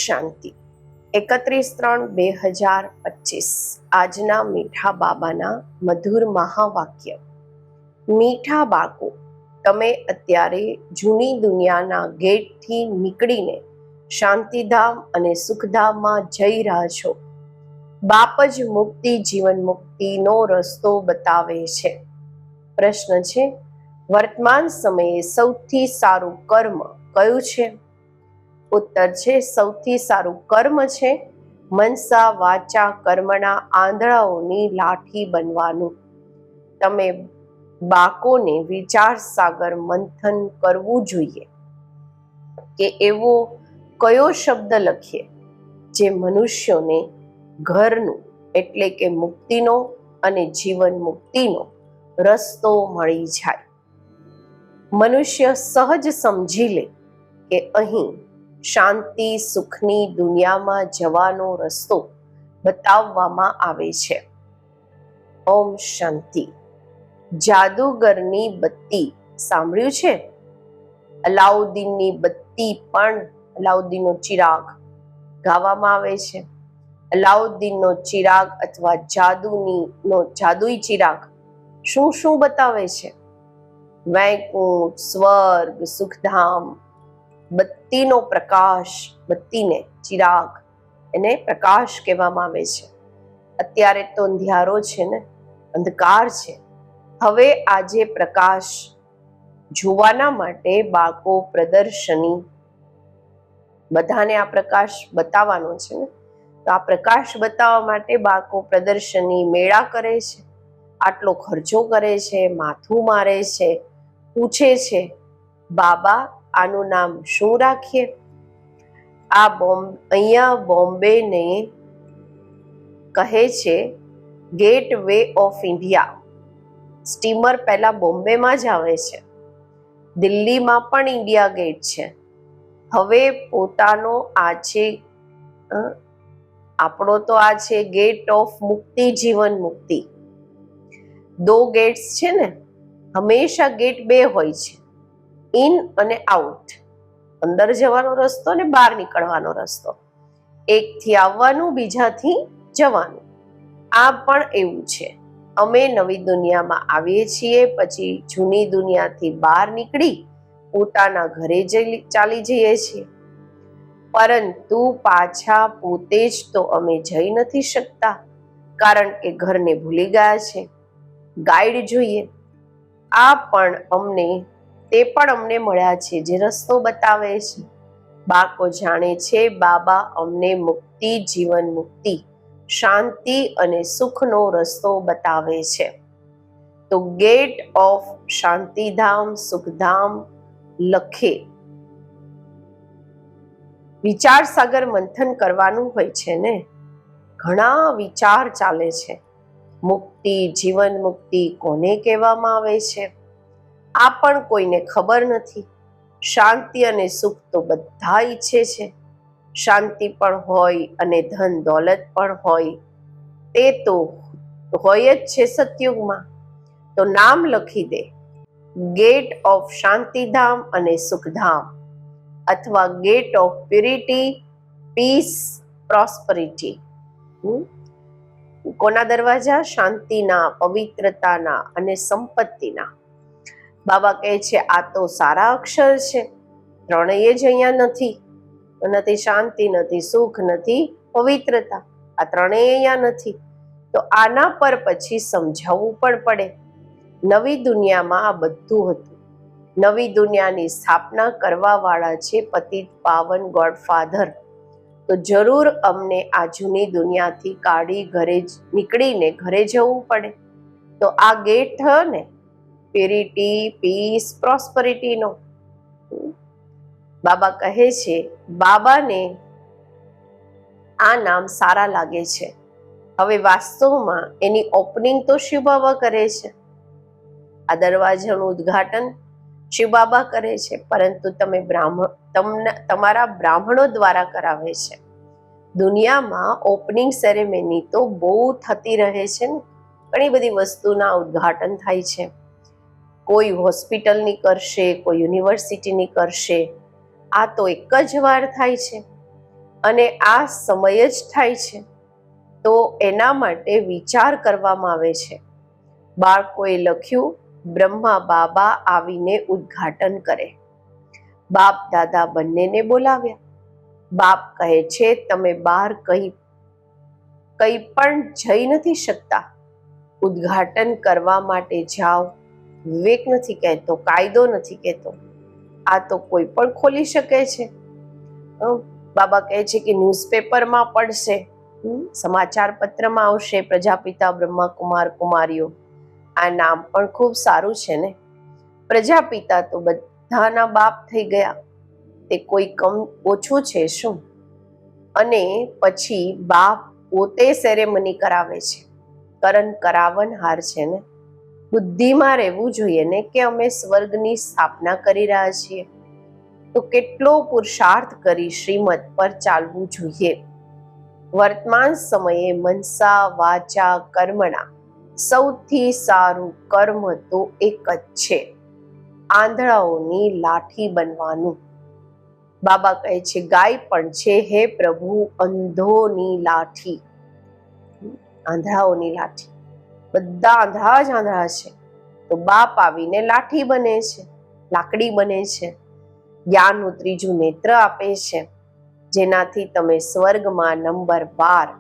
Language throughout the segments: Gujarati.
શાંતિ 31/3/2025 આજના મીઠા બાબાના મધુર મહાવાક્ય। મીઠા બાળકો, તમે અત્યારે જૂની દુનિયાના ગેટથી નીકળીને શાંતિધામ અને સુખધામમાં જઈ રહ્યા છો। બાપ જ મુક્તિ જીવન મુક્તિનો રસ્તો બતાવે છે। પ્રશ્ન છે, વર્તમાન સમયે સૌથી સારું કર્મ કયું છે? ઉત્તર છે, સૌથી સારું કર્મ છે મનસા વાચા કર્મના આંધળાઓની લાઠી બનવાનું। તમે બાળકોને વિચાર સાગર મંથન કરવું જોઈએ કે એવો કયો શબ્દ લખીએ જે મનુષ્યોને ઘરનું એટલે કે મુક્તિનો અને જીવન મુક્તિનો રસ્તો મળી જાય। મનુષ્ય સહજ સમજી લે કે અહીં શાંતિ સુખની દુનિયામાં જવાનો રસ્તો બતાવવામાં આવે છે। ઓમ શાંતિ। જાદુગરની બત્તી સાંભળ્યું છે? અલાઉદ્દીનની બત્તી પણ અલાઉદ્દીનનો ચિરાગ ગાવામાં આવે છે। અલાઉદ્દીનનો ચિરાગ અથવા જાદુઈ ચિરાગ શું શું બતાવે છે? વૈકુંઠ, સ્વર્ગ, સુખધામ, બત્તીનો પ્રકાશ, બત્તીને ચિરાગ એને પ્રકાશ કહેવામાં આવે છે। અત્યારે તો અંધિયારો છે ને, અંધકાર છે। હવે આજે પ્રકાશ જોવાના માટે બાળકો પ્રદર્શની, બધાને આ પ્રકાશ બતાવવાનો છે ને, તો આ પ્રકાશ બતાવવા માટે બાળકો પ્રદર્શની મેળા કરે છે, આટલો ખર્ચો કરે છે, માથું મારે છે, પૂછે છે બાબા આનું નામ શું રાખીએ? અહીંયા બોમ્બેને કહે છે gateway of India. Steamer પહેલા બોમ્બેમાં જ આવે છે। દિલ્હીમાં પણ ઇન્ડિયા ગેટ છે। હવે પોતાનો આ છે, આપણો તો આ છે ગેટ ઓફ મુક્તિ જીવન મુક્તિ। દો ગેટ્સ છે ને, હંમેશા ગેટ બે હોય છે, ઇન અને આઉટ, અંદર જવાનો રસ્તો ને બહાર નીકળવાનો રસ્તો, એકથી આવવાનું બીજાથી જવાનું। આ પણ એવું છે, અમે નવી દુનિયામાં આવીએ છીએ, પછી જૂની દુનિયાથી બહાર નીકળી પોતાના ઘરે ચાલી જઈએ છીએ, પરંતુ પાછા પોતે જ તો અમે જઈ નથી શકતા, કારણ કે ઘરને ભૂલી ગયા છે। ગાઈડ જોઈએ, તે પણ અમને મળ્યા છે જે રસ્તો બતાવે છે। બાળકો જાણે છે બાબા અમને મુક્તિ જીવન મુક્તિ, શાંતિ અને સુખનો રસ્તો બતાવે છે। તો ગેટ ઓફ શાંતિધામ સુખધામ લખે, વિચાર સાગર મંથન કરવાનું હોય છે ને, ઘણા વિચાર ચાલે છે। મુક્તિ જીવન મુક્તિ કોને કહેવામાં આવે છે આ પણ કોઈને ખબર નથી। શાંતિ અને સુખ તો બધા ઈચ્છે છે, શાંતિ પણ હોય અને ધન દોલત પણ હોય, તે તો હોય જ છે સતયુગમાં। તો નામ લખી દે, ગેટ ઓફ શાંતિધામ અને સુખધામ, અથવા ગેટ ઓફ પ્યુરિટી પીસ પ્રોસ્પરિટી। કોના દરવાજા? શાંતિના, પવિત્રતાના અને સંપત્તિના। બાબા કહે છે આ તો સારા અક્ષર છે, ત્રણેય જ અહીંયા નથી શાંતિ, નથી સુખ, નથી પવિત્રતા, આ ત્રણેય અહીંયા નથી। તો આના પર પછી સમજાવવું પણ પડે। નવી દુનિયામાં આ બધું હતું, નવી દુનિયાની સ્થાપના કરવા વાળા છે પતિત પાવન ગોડફાધર, તો જરૂર અમને આ જૂની દુનિયાથી કાઢી નીકળીને ઘરે જવું પડે। તો આ ગેટ થયો ને પ્યુરિટી પીસ પ્રોસ્પરિટીનો। બાબા કહે છે બાબાને આ નામ સારા લાગે છે। હવે વાસ્તવમાં એની ઓપનિંગ તો શિવ બાબા કરે છે, આ દરવાજાનું ઉદ્ઘાટન શિવ બાબા કરે છે, પરંતુ તમારા બ્રાહ્મણો દ્વારા કરાવે છે। દુનિયામાં ઓપનિંગ સેરેમની તો બહુ થતી રહે છે ને, ઘણી બધી વસ્તુના ઉદ્ઘાટન થાય છે। કોઈ હોસ્પિટલની કરશે, કોઈ યુનિવર્સિટીની કરશે, આ તો એક જ વાર થાય છે। અને આ સમય જ થાય છે, તો એના માટે વિચાર કરવામાં આવે છે. બાળકોએ લખ્યું, બ્રહ્મા બાબા આવીને ઉદ્ઘાટન કરે. બાપ દાદા બંનેને બોલાવ્યા. બાપ કહે છે, તમે બહાર કંઈ પણ જઈ નથી શકતા. ઉદ્ઘાટન કરવા માટે જાઓ. વિવેક નથી કહેતો, કાયદો નથી કહેતો. આ તો કોઈ પણ ખોલી શકે છે. બાબા કહે છે કે ન્યૂઝપેપરમાં પડશે, સમાચાર પત્રમાં આવશે, પ્રજાપિતા બ્રહ્મા કુમાર કુમારીઓ. આ નામ પણ ખૂબ સારું છે ને. પ્રજાપિતા તો બધાના બાપ થઈ ગયા, તે કોઈ કમ ઓછું છે શું? અને પછી બાપ પોતે સેરેમની કરાવે છે. કરાવનહાર છે ને. બુદ્ધિમાં રહેવું જોઈએ ને કે અમે સ્વર્ગની સ્થાપના કરી રહ્યા છીએ, તો કેટલો પુરુષાર્થ કરી શ્રીમત પર ચાલવું જોઈએ. વર્તમાન સમયે મનસા વાચા કર્મણા સૌથી સારું કર્મ તો એક જ છે, આંધળાઓની લાઠી બનવાનું. બાબા કહે છે ગાય પણ છે, હે પ્રભુ અંધોની લાઠી. આંધળાઓની લાઠી, બધા આંધળા જ આંધળા છે, તો બાપ આવીને લાઠી બને છે, લાકડી બને છે. જ્ઞાનનું ત્રીજું નેત્ર આપે છે, જેનાથી તમે સ્વર્ગમાં નંબર 12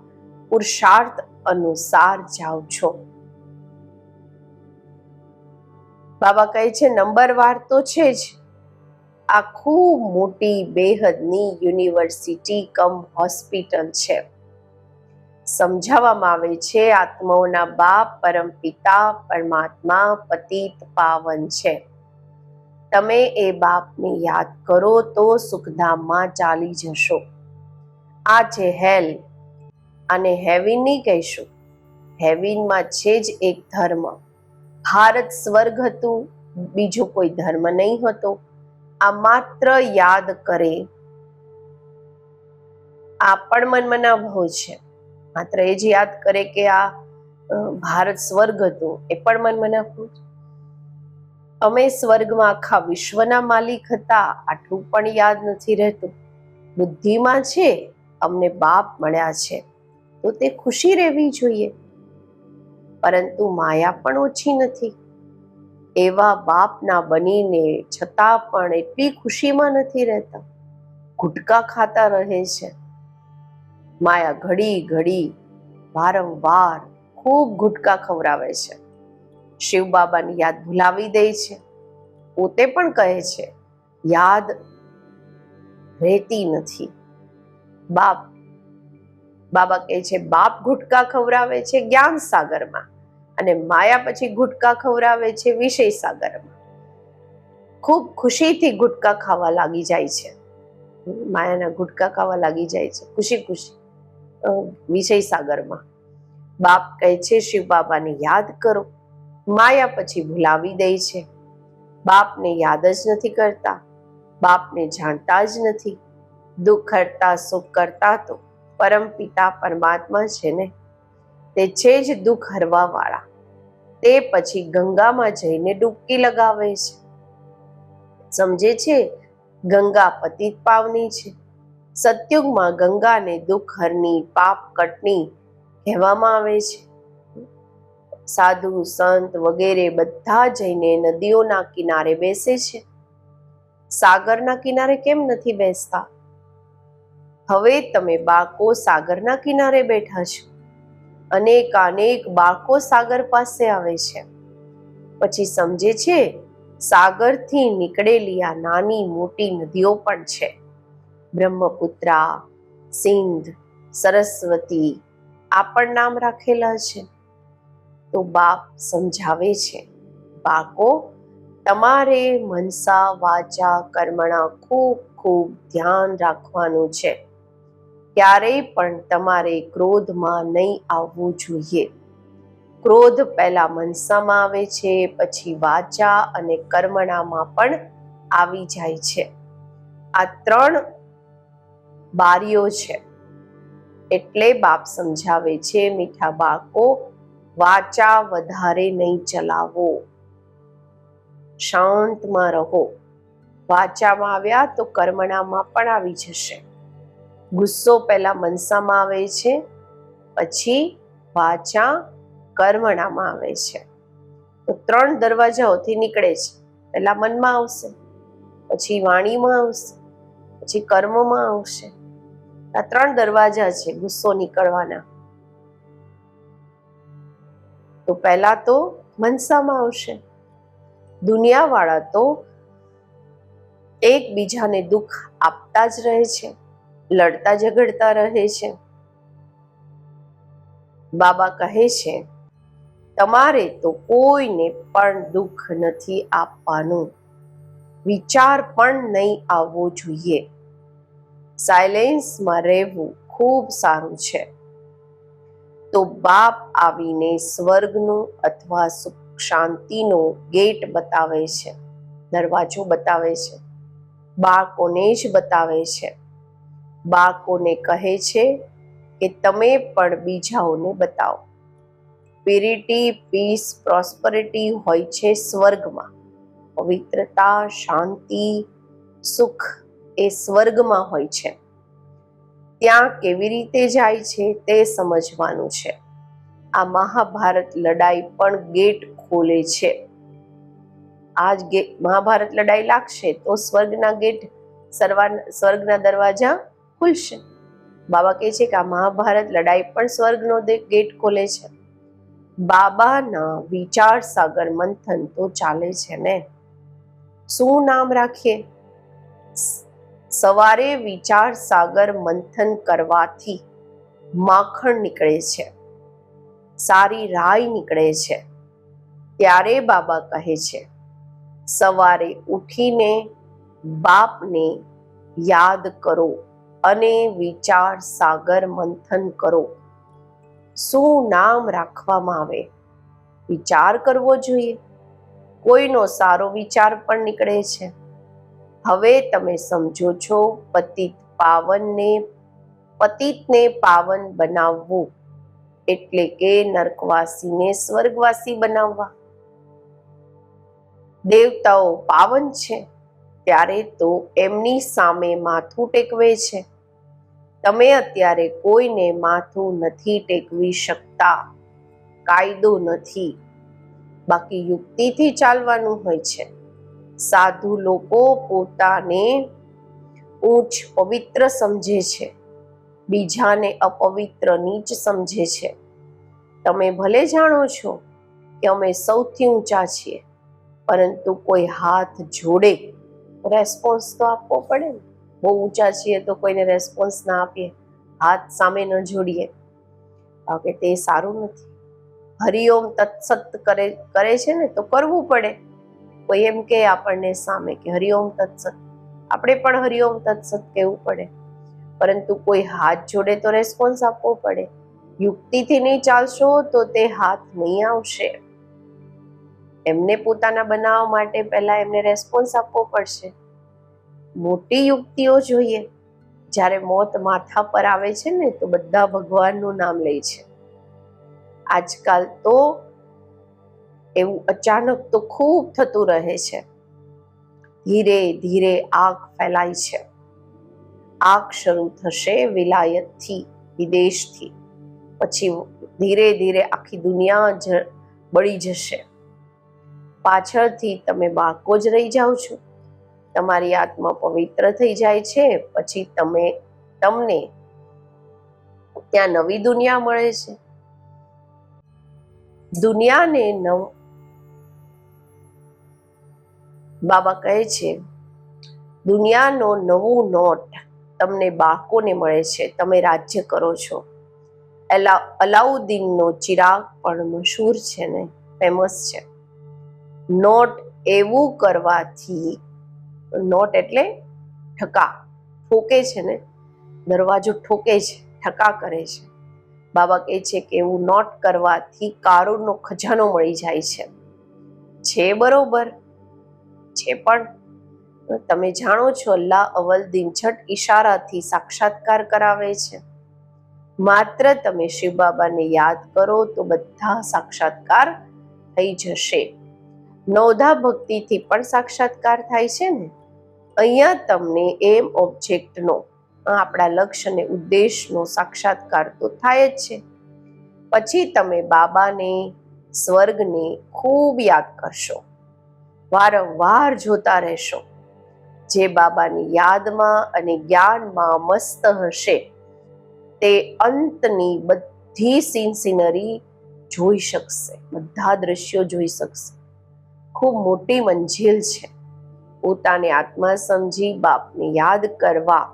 પુરુષાર્થ અનુસાર જાઓ છો. બાબા કહે છે નંબર 12 તો છે જ. આ ખૂબ મોટી બેહદની યુનિવર્સિટી કમ હોસ્પિટલ છે. સમજાવવામાં આવે છે આત્માઓના બાપ પરમ પિતા પરમાત્મા પતિત પાવન છે. તમે એ બાપને યાદ કરો તો સુખધામમાં ચાલી જશો. આ છે હેલ, અને હેવિન નહીં કહીશું. હેવિનમાં છે જ એક ધર્મ. ભારત સ્વર્ગ હતું, બીજો કોઈ ધર્મ નહીં હતો. આ માત્ર યાદ કરે, આ પણ મનમના ભાવ છે. માત્ર એ જ યાદ કરે કે આ ભારત સ્વર્ગ હતું, એ પણ મનમના ભાવ છે. અમે સ્વર્ગમાં આખા વિશ્વના માલિક હતા, આટલું પણ યાદ નથી રહેતું. બુદ્ધિમાં છે અમને બાપ મળ્યા છે, તો તે ખુશી રહેવી જોઈએ. પરંતુ માયા પણ ઓછી નથી. એવા બાપના બનીને છતાં પણ એટલી ખુશીમાં નથી રહેતા, ગુટકા ખાતા રહે છે. માયા ઘડી ઘડી વારંવાર ખૂબ ગુટકા ખવડાવે છે. શિવ બાબાની યાદ ભૂલાવી દે છે. પોતે પણ કહે છે યાદ રહેતી નથી. બાબા કહે છે બાપ ગુટકા ખવડાવે છે જ્ઞાન સાગરમાં, અને માયા પછી ગુટકા ખવડાવે છે વિષય સાગરમાં. ખૂબ ખુશીથી ગુટકા ખાવા લાગી જાય છે. માયાના ગુટકા ખાવા લાગી જાય છે ખુશી ખુશી વિષય સાગરમાં. બાપ કહે છે શિવ બાબાને યાદ કરો. માયા પછી ભૂલાવી દે છે. બાપને યાદ જ નથી કરતા, બાપને જાણતા જ નથી. દુઃખ હરતા સુખ કરતા તો પરમ પિતા પરમાત્મા છે ને. તે છે જ દુઃખ હરવા વાળા. તે પછી ગંગામાં જઈને ડૂબકી લગાવે છે. સમજે છે ગંગા પતિત પાવની છે. સતયુગમાં ગંગાને દુઃખ હરની પાપ કટની કહેવામાં આવે છે. સાધુ સંત વગેરે બધા જઈને નદીઓના કિનારે બેસે છે. સાગરના કિનારે કેમ નથી બેસતા? હવે તમે બાળકો સાગરના કિનારે બેઠા છો. અનેક બાળકો સાગર પાસે આવે છે. પછી સમજે છે સાગરથી નીકળેલી આ નાની મોટી નદીઓ પણ છે. બ્રહ્મપુત્રા, સિંધ, સરસ્વતી, આ પણ નામ રાખેલા છે. તો બાપ સમજાવે છે બાળકો, તમારે મનસા વાચા કર્મણા ખૂબ ખૂબ ધ્યાન રાખવાનું છે. ક્યારેય પણ તમારે ક્રોધમાં નહીં આવવું જોઈએ. ક્રોધ પહેલા મનસામાં આવે છે, પછી વાચા અને કર્મણામાં પણ આવી જાય છે. આ 3 બારીઓ છે. એટલે બાપ સમજાવે છે મીઠા બાળકો, વાચા વધારે નહીં ચલાવો, શાંતમાં રહો. વાચામાં આવ્યા તો કર્મણામાં પણ આવી જશે. ગુસ્સો પહેલા મનસામાં આવે છે, પછી વાચા કર્મણામાં આવે છે. તો 3 દરવાજાઓથી નીકળે છે. પહેલા મનમાં આવશે, પછી વાણીમાં આવશે, પછી કર્મમાં આવશે. આ 3 દરવાજા છે ગુસ્સો નીકળવાના. તો પહેલા તો મનસામાં આવશે. દુનિયાવાળા તો એકબીજાને દુઃખ આપતા જ રહે છે, લડતા ઝઘડતા રહે છે. બાબા કહે છે, તમારે તો કોઈને પણ દુઃખ નથી આપવાનું, વિચાર પણ નહીં આવવો જોઈએ. સાયલેન્સમાં રહેવું ખૂબ સારું છે. તો બાપ આવીને સ્વર્ગનું અથવા સુખ શાંતિનો ગેટ બતાવે છે, દરવાજો બતાવે છે. બાળકોને જ બતાવે છે. બાળકોને કહે છે કે તમે પણ બીજાઓને બતાવો. પ્યુરિટી, પીસ, પ્રોસ્પરિટી હોય છે સ્વર્ગમાં. પવિત્રતા, શાંતિ, સુખ એ સ્વર્ગમાં હોય છે. ત્યાં કેવી રીતે જાય છે તે સમજવાનું છે. આ મહાભારત લડાઈ પણ ગેટ ખોલે છે. આ જ મહાભારત લડાઈ લાગશે તો સ્વર્ગના ગેટ, સ્વર્ગના દરવાજા ખુલશે. બાબા કહે છે કે આ મહાભારત લડાઈ પણ સ્વર્ગનો ગેટ ખોલે છે. બાબાના વિચાર સાગર મંથન તો ચાલે છે ને. શું નામ રાખીએ? સવારે વિચાર સાગર મંથન કરવાથી માખણ નીકળે છે, સારી રાઈ નીકળે છે. ત્યારે બાબા કહે છે, સવારે ઉઠીને બાપને યાદ કરો અને વિચાર સાગર મંથન કરો. શું નામ રાખવામાં આવે? વિચાર કરવો જોઈએ. કોઈનો સારો વિચાર પણ નીકળે છે. હવે તમે સમજો છો, પતિતને પાવન બનાવવું એટલે કે નરકવાસીને સ્વર્ગવાસી બનાવવા. દેવતાઓ પાવન છે ત્યારે તો એમની સામે માથું ટેકવે છે. તમે અત્યારે કોઈને માથું નથી ટેકવી શકતા, કાયદો નથી. બાકી યુક્તિથી ચાલવાનું હોય છે. સાધુ લોકો પોતાને ઊંચ પવિત્ર સમજે છે, બીજાને અપવિત્ર નીચ સમજે છે. તમે ભલે જાણો છો કે અમે સૌથી ઊંચા છીએ, પરંતુ કોઈ હાથ જોડે રેસ્પોન્સ તો આપવો પડે ને. બહુ ઊંચા છીએ તો કોઈને રેસ્પોન્સ ના આપીએ, હાથ સામે ન જોડીએ, કે તે સારું નથી. હરિઓમ તત્સત કરે છે ને તો કરવું પડે. કોઈ એમ કે આપણને સામે કે હરિઓમ તત્સત, આપણે પણ હરિઓમ તત્સત કહેવું પડે. પરંતુ કોઈ હાથ જોડે તો રેસ્પોન્સ આપવો પડે. યુક્તિથી નહીં ચાલશો તો તે હાથ નહીં આવશે. એમને પોતાના બનાવવા માટે પહેલા એમને રેસ્પોન્સ આપવો પડશે. મોટી યુક્તિઓ જોઈએ. જ્યારે મોત માથા પર આવે છે ને તો બધા ભગવાનનું નામ લે છે. આજકાલ તો એવું અચાનક તો ખૂબ થતું રહે છે. ધીરે ધીરે આગ ફેલાય છે. આગ શરૂ થશે વિલાયતથી, વિદેશથી. પછી ધીરે ધીરે આખી દુનિયા બળી જશે. પાછળથી તમે બાળકો જ રહી જાઓ છો. તમારી આત્મા પવિત્ર થઈ જાય છે. પછી તમને ત્યાં નવી દુનિયા મળે છે. દુનિયાને બાબા કહે છે, દુનિયાનો નવું નોટ તમને બાળકોને મળે છે. તમે રાજ્ય કરો છો. અલાઉદ્દીનનો ચિરાગ પણ મશહૂર છે ને, ફેમસ છે. નોટ એવું કરવાથી, નોટ એટલે ઠકા, ઠોકે છે ને, દરવાજો ઠોકે છે, ઠકા કરે છે. બાબા કહે છે કે એવું નોટ કરવાથી કારુણનો ખજાનો મળી જાય છે. છે બરોબર છે, પણ તમે જાણો છો અલ્લાહ અવલ દિન છઠ ઈશારાથી સાક્ષાત્કાર કરાવે છે. માત્ર તમે શિવ બાબાને યાદ કરો તો બધા સાક્ષાત્કાર થઈ જશે. નવધા ભક્તિથી પણ સાક્ષાત્કાર થાય છે ને. અહીંયા તમને એમ ઓબ્જેક્ટનો આપણા લક્ષ્ય અને ઉદ્દેશનો સાક્ષાત્કાર તો થાય જ છે. પછી તમે બાબાને, સ્વર્ગને ખૂબ યાદ કરશો, વારંવાર જોતા રહેશો. જે બાબાની યાદમાં અને જ્ઞાનમાં મસ્ત હશે તે અંતની બધી સીનરી જોઈ શકશે, બધા દ્રશ્યો જોઈ શકશે. ખૂબ મોટી મંજિલ છે. પોતાને આત્મા સમજી બાપને યાદ કરવા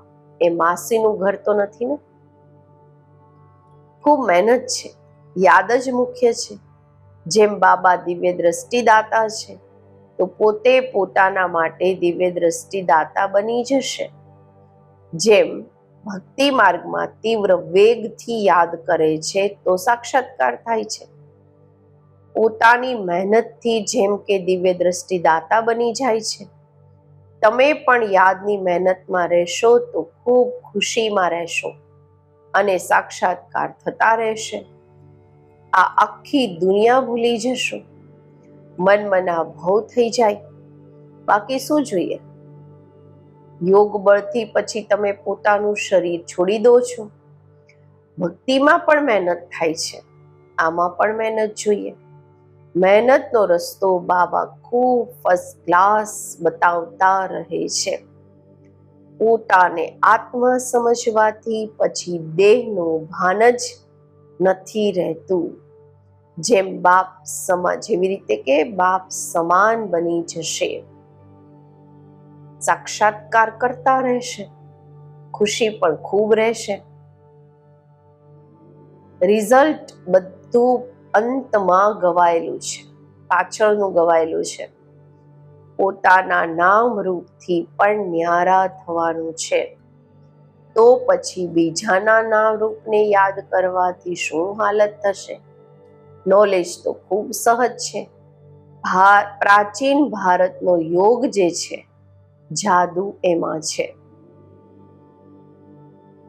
એ માસીનું ઘર તો નથી ને. ખૂબ મહેનત છે, યાદ જ મુખ્ય છે. જેમ બાબા દિવ્ય દ્રષ્ટિદાતા છે તો પોતે પોતાના માટે દિવ્ય દ્રષ્ટિદાતા બની જશે. જેમ ભક્તિ માર્ગમાં તીવ્ર વેગથી યાદ કરે છે તો સાક્ષાત્કાર થાય છે. પોતાની મહેનતથી જેમ કે દિવ્ય દ્રષ્ટિદાતા બની જાય છે, તમે પણ યાદની મહેનતમાં રહેશો તો ખૂબ ખુશીમાં રહેશો અને સાક્ષાત્કાર થતા રહેશે. આ આખી દુનિયા ભૂલી જશો, મનમના ભાવ થઈ જાય. બાકી શું જોઈએ? યોગ બળથી પછી તમે પોતાનું શરીર છોડી દો છો. ભક્તિમાં પણ મહેનત થાય છે, આમાં પણ મહેનત જોઈએ. મહેનતનો રસ્તો બાબા ખૂબ ફર્સ્ટ ક્લાસ બતાવતા રહે છે. પોતાને આત્મા સમજવાથી પછી દેહનું ભાન જ નથી રહેતું. જેમ બાપ જેવી રીતે કે બાપ સમાન બની જશે, સાક્ષાત્કાર કરતા રહેશે, ખુશી પણ ખૂબ રહેશે. રિઝલ્ટ બધું અંતમાં ગવાયેલું છે, પાછળનું ગવાયેલું છે. પોતાના નામ રૂપથી પણ ન્યારા થવાનું છે. તો પછી બીજાના નામ રૂપને યાદ કરવાથી શું હાલત થશે? નોલેજ તો ખૂબ સહજ છે. પ્રાચીન ભારતનો યોગ જે છે, જાદુ એમાં છે.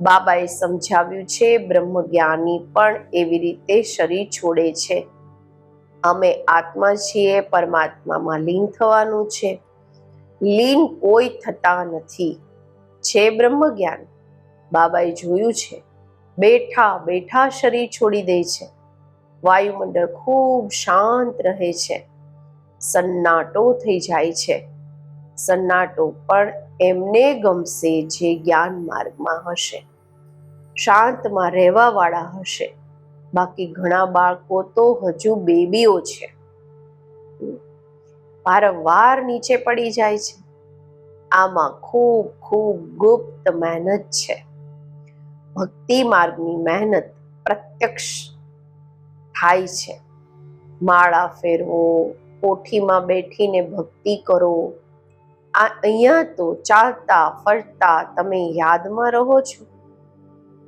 બાબાએ સમજાવ્યું છે, બ્રહ્મજ્ઞાની પણ એવી રીતે શરીર છોડે છે. અમે આત્મા છીએ, પરમાત્મામાં લીન થવાનું છે. લીન કોઈ થતા નથી, છે બ્રહ્મજ્ઞાન. બાબાએ જોયું છે, બેઠા બેઠા શરીર છોડી દે છે. વાયુમંડળ ખૂબ શાંત રહે છે, સન્નાટો થઈ જાય છે. સન્નાટો પણ એમને ગમશે જે જ્ઞાન માર્ગમાં હશે, શાંતમાં રહેવા વાળા હશે. બાકી ઘણા બાળકો તો હજુ બેબીઓ છે, વારંવાર નીચે પડી જાય છે. આમાં ખૂબ ખૂબ ગુપ્ત મહેનત છે. ભક્તિ માર્ગની મહેનત પ્રત્યક્ષ થાય છે. માળા ફેરવો, કોઠીમાં બેઠીને ભક્તિ કરો. અહીંયા તો ચાલતા ફરતા તમે યાદમાં રહો છો.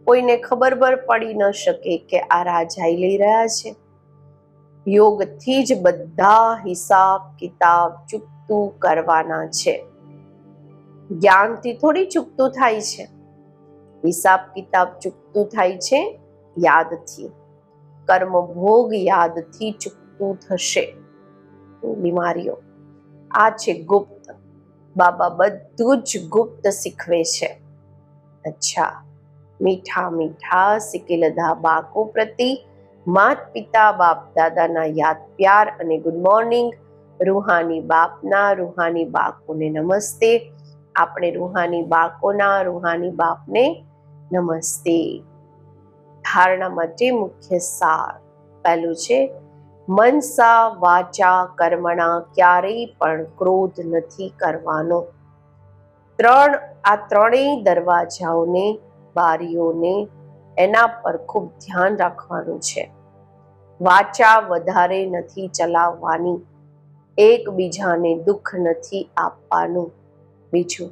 કોઈને ખબર પડી ન શકે કે આ રાજાઈ લઈ રહ્યા છે. યોગથી જ બધા હિસાબ કિતાબ ચૂકતું કરવાના છે. જ્ઞાનથી થોડી ચૂકતું થાય છે. હિસાબ કિતાબ ચૂકતું થાય છે યાદથી. કર્મ ભોગ યાદથી ચૂકતું થશે. બીમારીઓ આ છે ગુપ્ત. બાબા બધું જ ગુપ્ત શીખવે છે. અચ્છા, મીઠા મીઠા સિકેલધા બાકો પ્રતિ માત પિતા બાપ દાદાના યાદ પ્યાર અને ગુડ મોર્નિંગ. રૂહાની બાપના રૂહાની બાકોને નમસ્તે. આપણે રૂહાની બાકોના રૂહાની બાપને નમસ્તે. ધારણા માટે મુખ્ય સાર પહેલું છે, મનસા વાચા કર્મણા ક્યારેય પણ ક્રોધ નથી કરવાનો. આ ત્રણેય દરવાજાઓને, બારીઓને એના પર ખૂબ ધ્યાન રાખવાનું છે. વાચા વધારે નથી ચલાવવાની, એકબીજાને દુઃખ નથી આપવાનું. બીજું,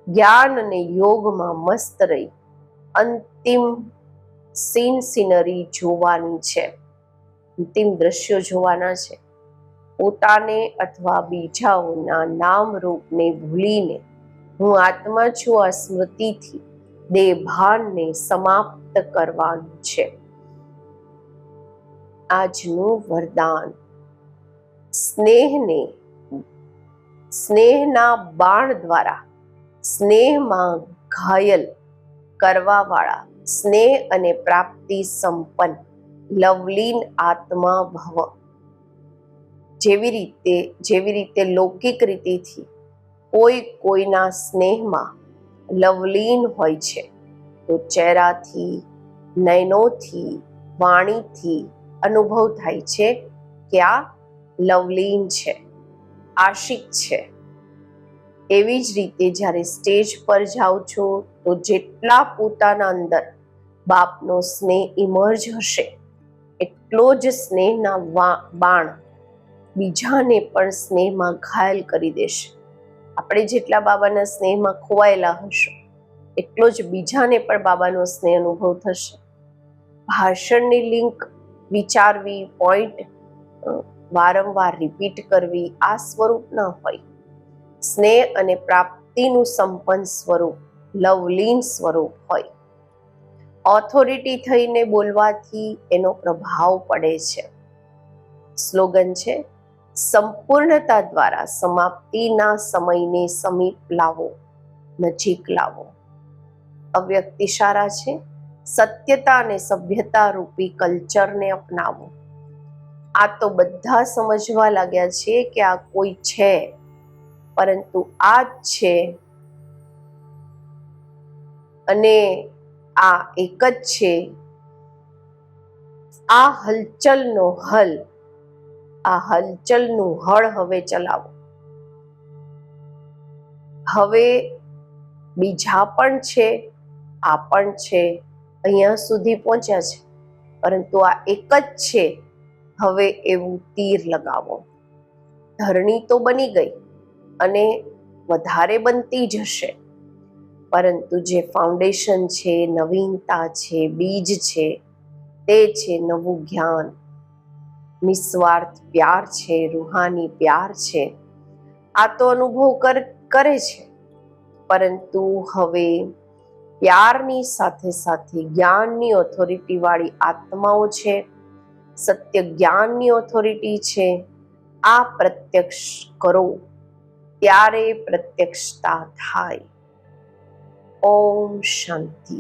જ્ઞાન અને યોગમાં મસ્ત રહી અંતિમ સીનરી જોવાની છે, અંતિમ દ્રશ્યો જોવાના છે. પોતાને અથવા બીજાઓના નામ રૂપને ભૂલીને હું આત્મા છું આ સ્મૃતિથી દેહભાનને સમાપ્ત કરવાનું છે. આજનું વરદાન, સ્નેહના બાણ દ્વારા સ્નેહમાં ઘાયલ કરવાવાળા, સ્નેહ અને પ્રાપ્તિ સંપન્ન લવલીન આત્મા ભવ. જેવી રીતે લૌકિક રીતિથી કોઈ કોઈના સ્નેહમાં લવલીન હોય છે, તો ચહેરાથી, નયનોથી, વાણીથી અનુભવ થાય છે કે આ લવલીન છે, આશિક છે. એવી જ રીતે જ્યારે સ્ટેજ પર જાઓ છો તો જેટલા પોતાના અંદર બાપનો સ્નેહ ઇમર્જ હશે, એટલો જ સ્નેહના બાણ બીજાને પણ સ્નેહમાં ઘાયલ કરી દેશે. આપણે જેટલા બાબાના સ્નેહમાં ખોવાયેલા હશું, એટલો જ બીજાને પણ બાબાનો સ્નેહ અનુભવ થશે. ભાષણની લિંક વિચારવી, પોઈન્ટ વારંવાર રિપીટ કરવી, આ સ્વરૂપ ન હોય. સ્નેહ અને પ્રાપ્તિનું સંપન્ન સ્વરૂપ, લવલીન સ્વરૂપ હોય. ઓથોરિટી થઈને બોલવાથી એનો પ્રભાવ પડે છે. સ્લોગન છે, સંપૂર્ણતા દ્વારા સમાપ્તિના સમયને સમીપ લાવો, નજીક લાવો. અવ્યક્ત ઇશારા છે, સત્યતા અને સભ્યતા રૂપી કલ્ચરને અપનાવો. આ તો બધા સમજવા લાગ્યા છે કે આ કોઈ છે, પરંતુ આ જ છે અને આ એક જ છે. આ હલચલનો હલ, આ હલચલનું હળ હવે ચલાવો. હવે બીજા પણ છે, આ પણ છે, અહીંયા સુધી પહોંચ્યા છે, પરંતુ આ એક જ છે. હવે એવું તીર લગાવો. ધરણી તો બની ગઈ અને વધારે બનતી જશે, પરંતુ જે ફાઉન્ડેશન છે, નવીનતા છે, બીજ છે, તે છે નવું જ્ઞાન, નિસ્વાર્થ પ્યાર છે, રૂહાની પ્યાર છે. આ તો અનુભવ કરે છે, પરંતુ હવે પ્યારની સાથે સાથે જ્ઞાનની ઓથોરિટી વાળી આત્માઓ છે, સત્ય જ્ઞાનની ઓથોરિટી છે. આ પ્રત્યક્ષ કરો, ત્યારે પ્રત્યક્ષતા થાય. ઓમ શાંતિ.